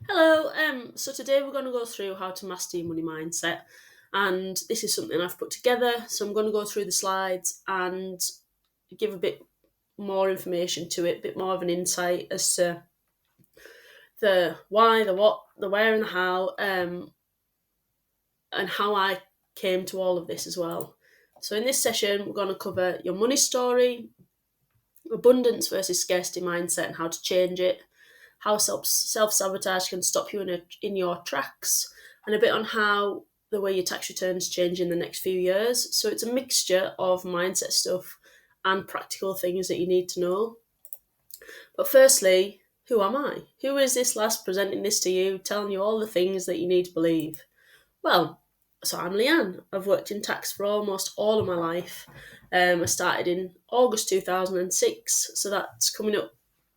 Hello. So today we're going to go through how to master your money mindset, and this is something I've put together. So I'm going to go through the slides and give a bit more information to it, a bit more of an insight as to the why, the what, the where, and the how, and how I came to all of this as well. So in this session, we're going to cover your money story, abundance versus scarcity mindset, and how to change it, how self sabotage can stop you in your tracks, and a bit on how the way your tax returns change in the next few years. So it's a mixture of mindset stuff and practical things that you need to know. But firstly, who am I? Who is this lass presenting this to you, telling you all the things that you need to believe? Well, so I'm Leanne. I've worked in tax for almost all of my life. I started in August 2006, so that's coming up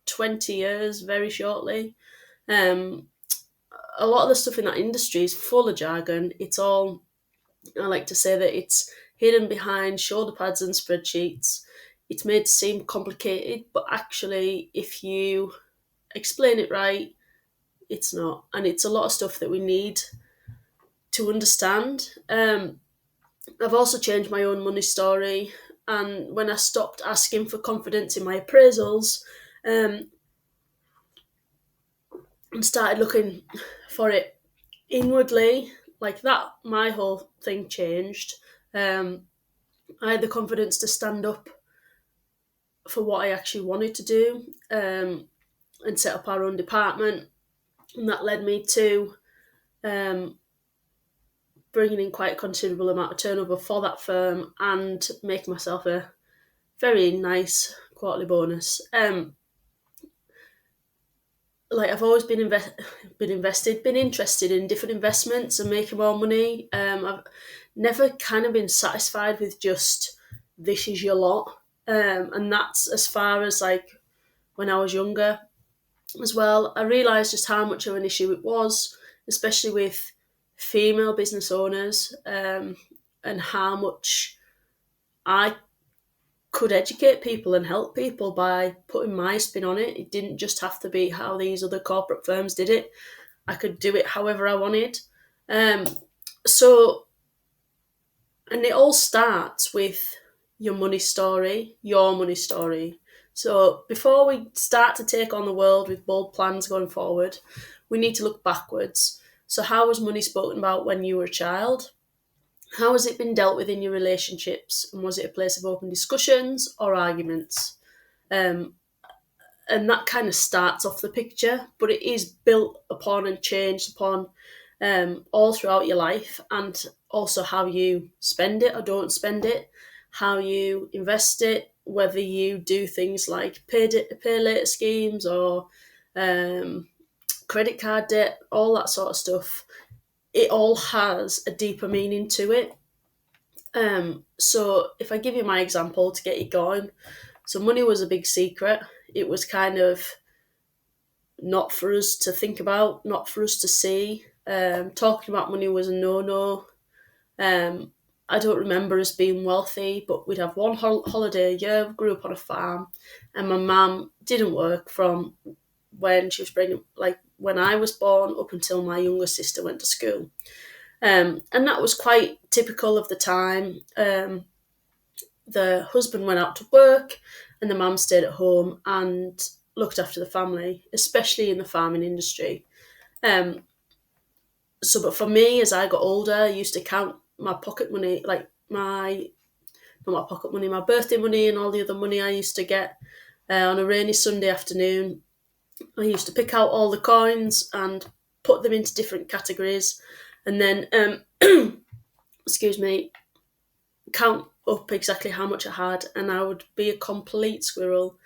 20 years very shortly. Um, a lot of the stuff in that industry is full of jargon. I like to say that it's hidden behind shoulder pads and spreadsheets. It's made to seem complicated, but actually, if you explain it right, it's not. And it's a lot of stuff that we need to understand. I've also changed my own money story, and when I stopped asking for confidence in my appraisals, um, and started looking for it inwardly, like that, my whole thing changed. Um, I had the confidence to stand up for what I actually wanted to do, and set up our own department, and that led me to um, bringing in quite a considerable amount of turnover for that firm and making myself a very nice quarterly bonus. Like I've always been interested in different investments and making more money. I've never kind of been satisfied with just this is your lot, and that's as far as like when I was younger as well. I realised just how much of an issue it was, especially with female business owners, and how much I could educate people and help people by putting my spin on it. It didn't just have to be how these other corporate firms did it. I could do it however I wanted. Um, so, and it all starts with your money story, your money story. So, before we start to take on the world with bold plans going forward, we need to look backwards. So, how was money spoken about when you were a child? How has it been dealt with in your relationships? And was it a place of open discussions or arguments? Um, and that kind of starts off the picture, but it is built upon and changed upon, all throughout your life, and also how you spend it or don't spend it, how you invest it, whether you do things like pay later schemes or um, credit card debt, all that sort of stuff. It all has a deeper meaning to it. So if I give you my example to get you going, so money was a big secret. It was kind of not for us to think about, not for us to see. Talking about money was a no-no. Um, I don't remember us being wealthy, but we'd have one holiday a year. We grew up on a farm, and my mum didn't work from when she was pregnant, like when I was born, up until my younger sister went to school. And that was quite typical of the time. The husband went out to work, and the mum stayed at home and looked after the family, especially in the farming industry. Um, but for me, as I got older, I used to count my pocket money, like not my pocket money, my birthday money, and all the other money I used to get on a rainy Sunday afternoon. I used to pick out all the coins and put them into different categories, and then excuse me, count up exactly how much I had, and I would be a complete squirrel.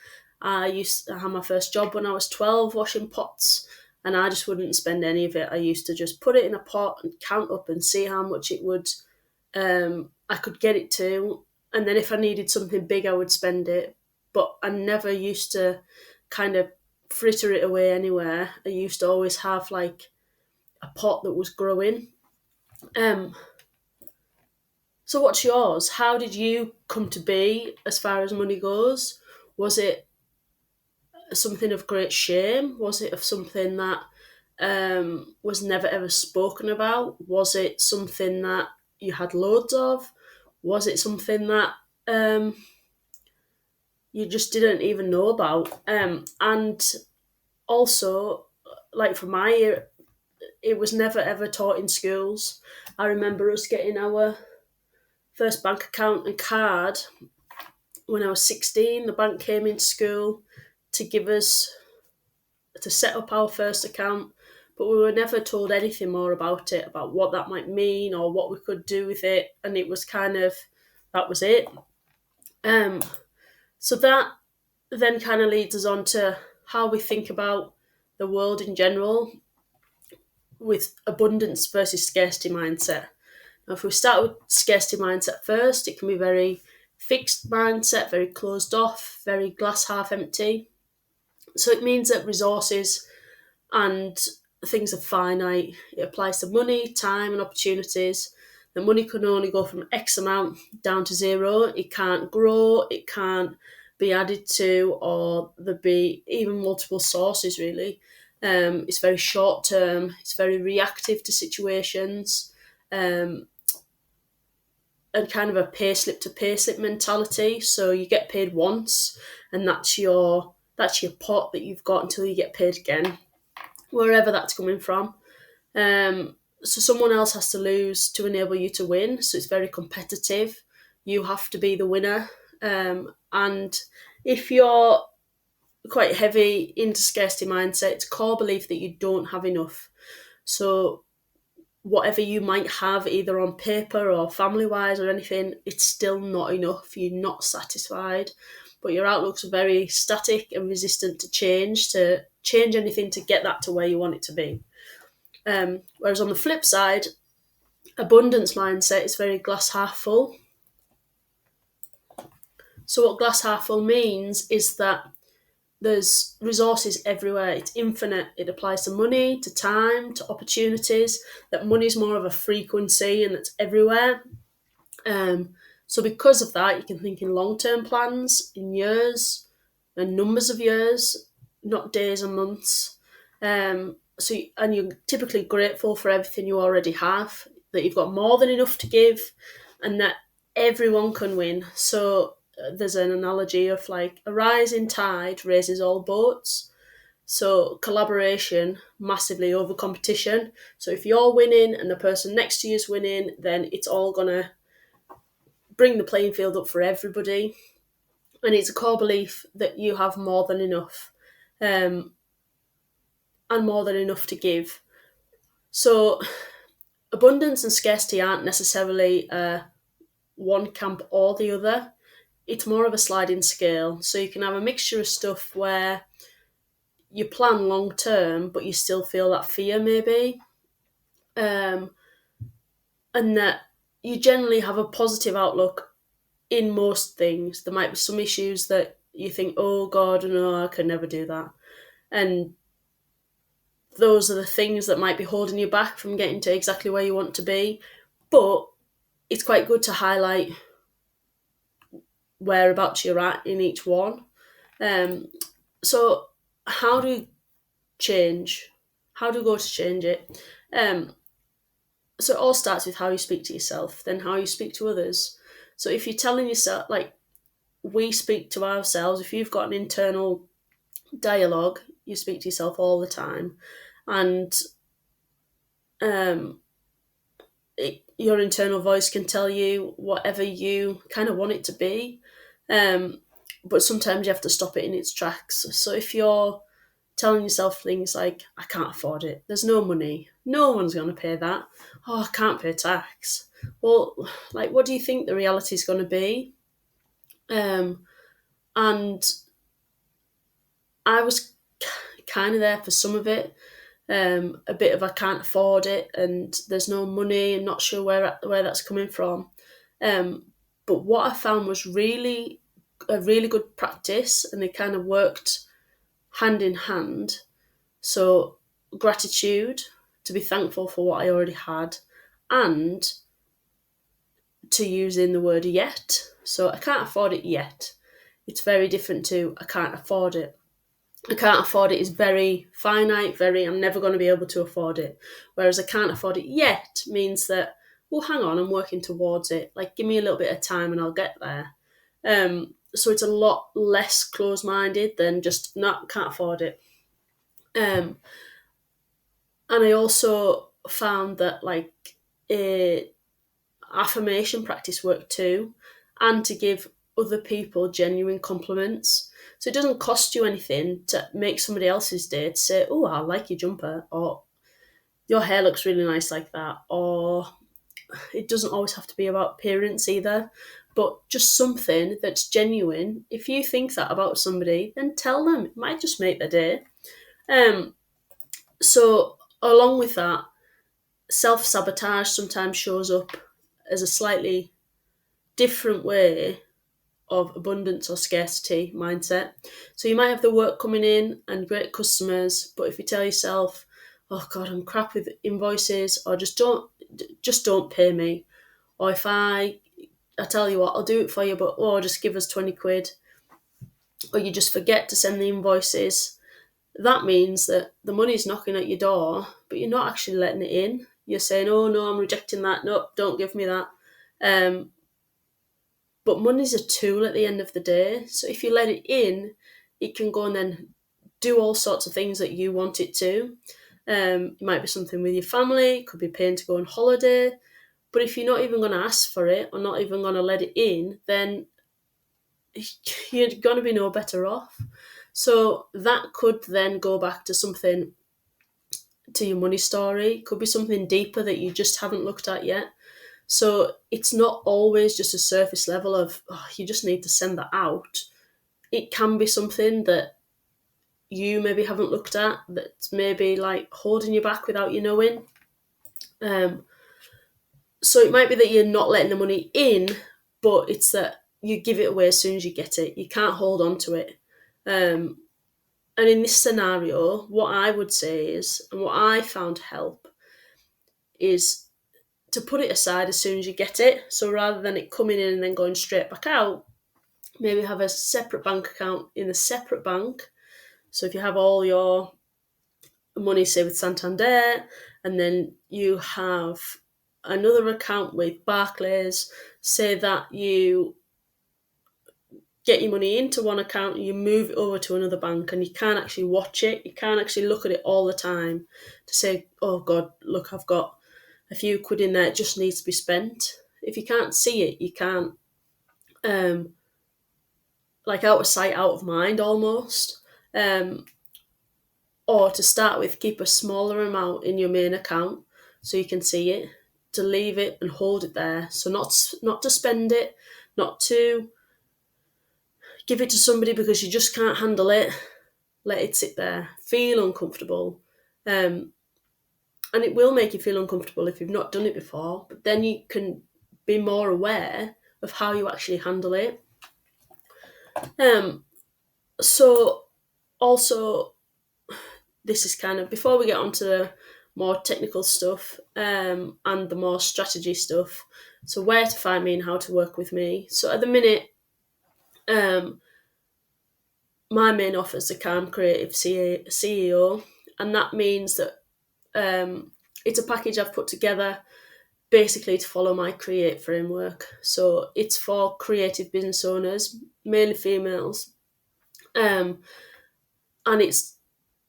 I used to have my first job when I was 12 washing pots, and I just wouldn't spend any of it. I used to just put it in a pot and count up and see how much it would, I could get it to, and then if I needed something big, I would spend it. But I never used to kind of fritter it away anywhere. I used to always have like a pot that was growing. Um, So, what's yours? How did you come to be as far as money goes? Was it something of great shame? Was it of something that was never ever spoken about? Was it something that you had loads of? Was it something that um, you just didn't even know about? And also, like for my year, it was never ever taught in schools. I remember us getting our first bank account and card when I was 16. The bank came into school to give us to set up our first account, but we were never told anything more about it, about what that might mean or what we could do with it. And it was kind of that was it. Um, so that then kind of leads us on to how we think about the world in general with abundance versus scarcity mindset. Now, if we start with scarcity mindset first, it can be very fixed mindset, very closed off, very glass half empty. So it means that resources and things are finite. It applies to money, time, and opportunities. The money can only go from X amount down to zero. It can't grow, it can't be added to, or there be even multiple sources, really. It's very short term, it's very reactive to situations, and kind of a payslip to payslip mentality. So you get paid once, and that's your pot that you've got until you get paid again, wherever that's coming from. So someone else has to lose to enable you to win. So it's very competitive. You have to be the winner. And if you're quite heavy into scarcity mindset, it's core belief that you don't have enough. So whatever you might have, either on paper or family wise or anything, it's still not enough. You're not satisfied. But your outlook's very static and resistant to change anything to get that to where you want it to be. Whereas on the flip side, abundance mindset is very glass half full. So what glass half full means is that there's resources everywhere. It's infinite. It applies to money, to time, to opportunities. That money's more of a frequency and it's everywhere. So because of that, you can think in long-term plans, in years and numbers of years, not days and months. And you're typically grateful for everything you already have, that you've got more than enough to give, and that everyone can win. So there's an analogy of like a rising tide raises all boats. So collaboration massively over competition. So if you're winning and the person next to you is winning, then it's all gonna bring the playing field up for everybody. And it's a core belief that you have more than enough, and more than enough to give. So abundance and scarcity aren't necessarily one camp or the other. It's more of a sliding scale. So you can have a mixture of stuff where you plan long term, but you still feel that fear maybe, um, and that you generally have a positive outlook in most things. There might be some issues that you think, oh God, no, I could never do that. And those are the things that might be holding you back from getting to exactly where you want to be. But it's quite good to highlight whereabouts you're at in each one. So, how do you change? How do you go to change it? So, it all starts with how you speak to yourself, then how you speak to others. So, if you're telling yourself, like we speak to ourselves, if you've got an internal dialogue, you speak to yourself all the time, and um, your internal voice can tell you whatever you kind of want it to be. But sometimes you have to stop it in its tracks. So if you're telling yourself things like, I can't afford it, there's no money, no one's going to pay that, oh, I can't pay tax. Well, like, what do you think the reality is going to be? And I was kind of there for some of it. A bit of I can't afford it and there's no money and not sure where that's coming from. But what I found was really a really good practice, and they kind of worked hand in hand. So gratitude, to be thankful for what I already had, and to use in the word yet. So I can't afford it yet. It's very different to I can't afford it. I can't afford it is very finite, very, I'm never going to be able to afford it. Whereas I can't afford it yet means that, well, hang on, I'm working towards it. Like, give me a little bit of time and I'll get there. So it's a lot less close minded than just, not can't afford it. Um, and I also found that, like, a affirmation practice worked too, and to give other people genuine compliments. So it doesn't cost you anything to make somebody else's day to say, "Oh, I like your jumper," or "Your hair looks really nice like that," or it doesn't always have to be about appearance either, but just something that's genuine. If you think that about somebody, then tell them. It might just make their day. Um, so along with that, self sabotage sometimes shows up as a slightly different way of abundance or scarcity mindset. So you might have the work coming in and great customers, but if you tell yourself, "Oh God, I'm crap with invoices," or just don't pay me," or if I tell you what, I'll do it for you, but just give us 20 quid, or you just forget to send the invoices, that means that the money's knocking at your door, but you're not actually letting it in. You're saying, "Oh no, I'm rejecting that. Nope, don't give me that." Um, But money's a tool at the end of the day. So if you let it in, it can go and then do all sorts of things that you want it to. It might be something with your family, it could be paying to go on holiday. But if you're not even going to ask for it or not even going to let it in, then you're going to be no better off. So that could then go back to something, to your money story. It could be something deeper that you just haven't looked at yet. So it's not always just a surface level of, you just need to send that out. It can be something that you maybe haven't looked at, that's maybe like holding you back without you knowing. Um, so it might be that you're not letting the money in, but it's that you give it away as soon as you get it. You can't hold on to it. Um, and in this scenario, what I would say is, and what I found help, is to put it aside as soon as you get it. So rather than it coming in and then going straight back out, maybe have a separate bank account in a separate bank. So if you have all your money, say with Santander, and then you have another account with Barclays, say that you get your money into one account and you move it over to another bank, and you can't actually watch it, you can't actually look at it all the time to say, "Oh God, look, I've got a few quid in there, it just needs to be spent." If you can't see it, you can't, um, like, out of sight, out of mind almost. Um, or to start with, keep a smaller amount in your main account so you can see it, to leave it and hold it there. So not to spend it, not to give it to somebody because you just can't handle it. Let it sit there. Feel uncomfortable. Um, and it will make you feel uncomfortable if you've not done it before, but then you can be more aware of how you actually handle it. Um, so also, this is kind of before we get on to the more technical stuff, and the more strategy stuff. So where to find me and how to work with me. So at the minute, um, my main offer is the Calm Creative CEO, and that means that, it's a package I've put together basically to follow my Create framework. So it's for creative business owners, mainly females, um, and it's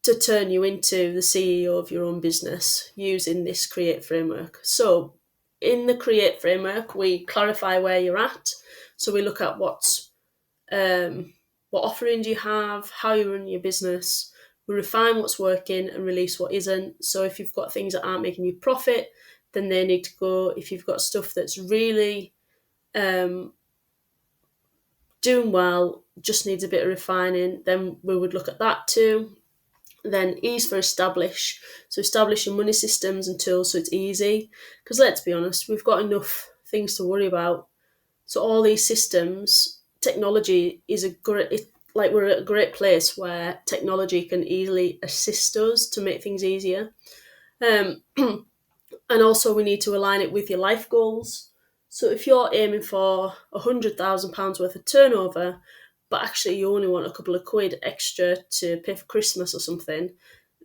to turn you into the CEO of your own business using this Create framework. So, in the Create framework, we clarify where you're at. So we look at what offering do you have, how you run your business. We refine what's working and release what isn't. So if you've got things that aren't making you profit, then they need to go. If you've got stuff that's really, um, doing well, just needs a bit of refining, then we would look at that too. Then E's for establish. So establishing money systems and tools so it's easy. Because let's be honest, we've got enough things to worry about. So all these systems, technology is like we're at a great place where technology can easily assist us to make things easier. Um, and also we need to align it with your life goals. So if you're aiming for £100,000 worth of turnover, but actually you only want a couple of quid extra to pay for Christmas or something,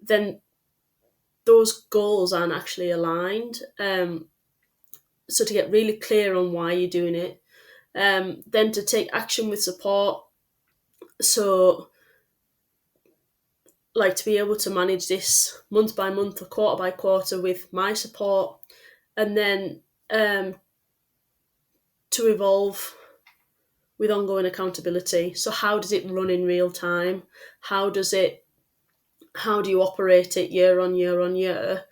then those goals aren't actually aligned. So to get really clear on why you're doing it, then to take action with support. So, like, to be able to manage this month by month or quarter by quarter with my support, and then to evolve with ongoing accountability. So how does it run in real time? How do you operate it year on year on year?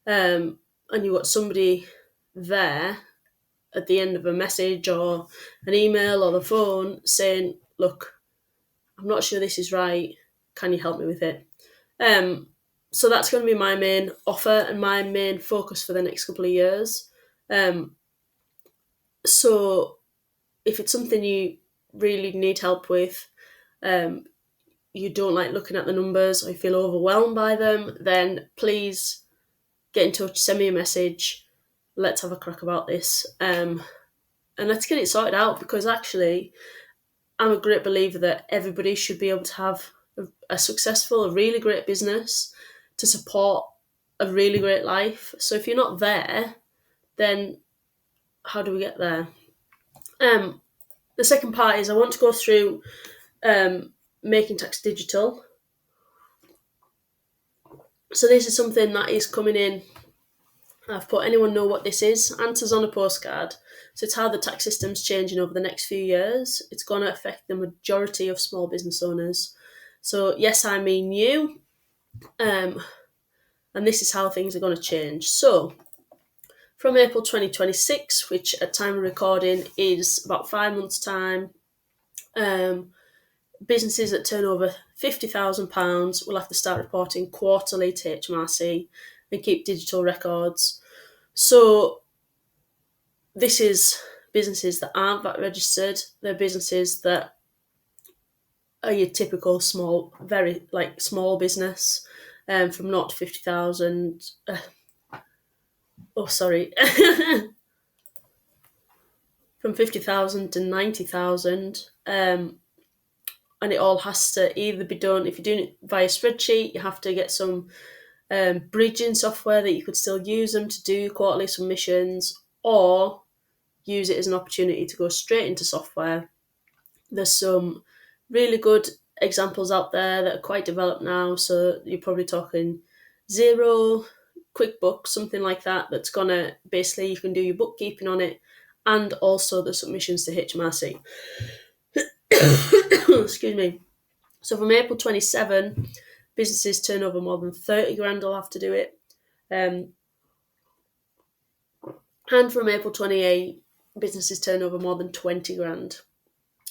And you've got somebody there at the end of a message or an email or the phone saying, look, I'm not sure this is right. Can you help me with it? So that's going to be my main offer and my main focus for the next couple of years. So if it's something you really need help with, you don't like looking at the numbers or you feel overwhelmed by them, then please get in touch, send me a message. Let's have a crack about this. And let's get it sorted out, because actually I'm a great believer that everybody should be able to have a successful, a really great business to support a really great life. So if you're not there, then how do we get there? The second part is I want to go through making tax digital. So this is something that is coming in. I've put anyone know what this is. Answers on a postcard. So it's how the tax system's changing over the next few years. It's going to affect the majority of small business owners. So yes, I mean you. And this is how things are going to change. So from April 2026, which at time of recording is about 5 months' time, businesses that turn over £50,000 will have to start reporting quarterly to HMRC and keep digital records. So this is businesses that aren't VAT registered. They're businesses that are your typical small, very like small business, from 0 to 50,000. From 50,000 to 90,000. And it all has to either be done, if you're doing it via spreadsheet, you have to get some bridging software that you could still use them to do quarterly submissions, or use it as an opportunity to go straight into software. There's some really good examples out there that are quite developed now. So you're probably talking Xero, QuickBooks, something like that, that's going to basically, you can do your bookkeeping on it and also the submissions to HMRC. Excuse me. So from April 27, businesses turn over more than 30 grand will have to do it. And from April 28, businesses turn over more than 20 grand.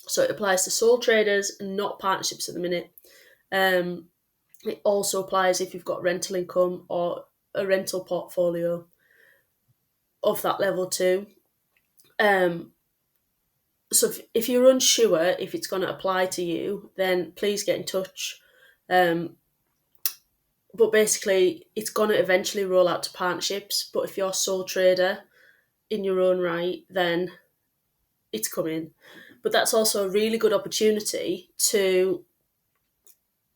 So it applies to sole traders and not partnerships at the minute. It also applies if you've got rental income or a rental portfolio of that level too. So if you're unsure if it's going to apply to you, then please get in touch. But basically, it's going to eventually roll out to partnerships. But if you're a sole trader in your own right, then it's coming. But that's also a really good opportunity to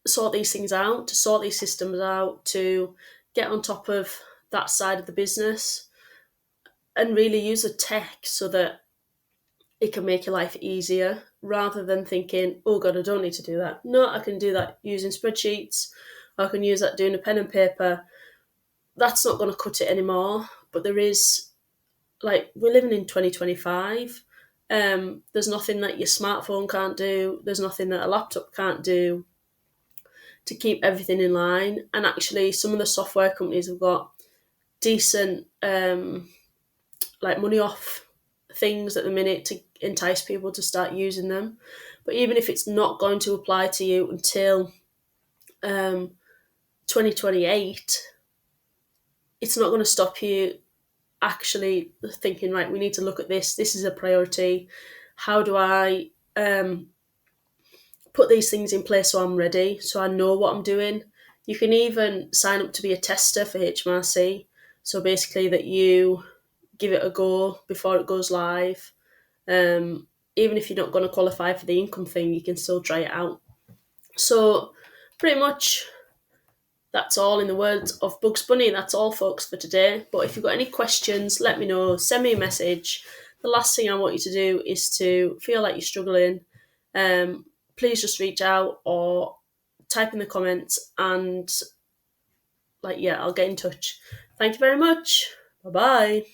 sort these things out, to sort these systems out, to get on top of that side of the business and really use the tech so that it can make your life easier, rather than thinking, oh God, I don't need to do that. No, I can do that using spreadsheets. I can use that doing a pen and paper. That's not going to cut it anymore. But there is, like, we're living in 2025. There's nothing that your smartphone can't do. There's nothing that a laptop can't do to keep everything in line. And actually, some of the software companies have got decent, like, money off things at the minute to entice people to start using them. But even if it's not going to apply to you until 2028, it's not going to stop you actually thinking, right, we need to look at this. This is a priority. How do I put these things in place so I'm ready, so I know what I'm doing? You can even sign up to be a tester for HMRC. So basically that you give it a go before it goes live. even if you're not going to qualify for the income thing, you can still try it out. So pretty much that's all in the words of Bugs Bunny. That's all, folks, for today. But if you've got any questions, let me know. Send me a message. The last thing I want you to do is to feel like you're struggling. Please just reach out or type in the comments, and I'll get in touch. Thank you very much. Bye bye.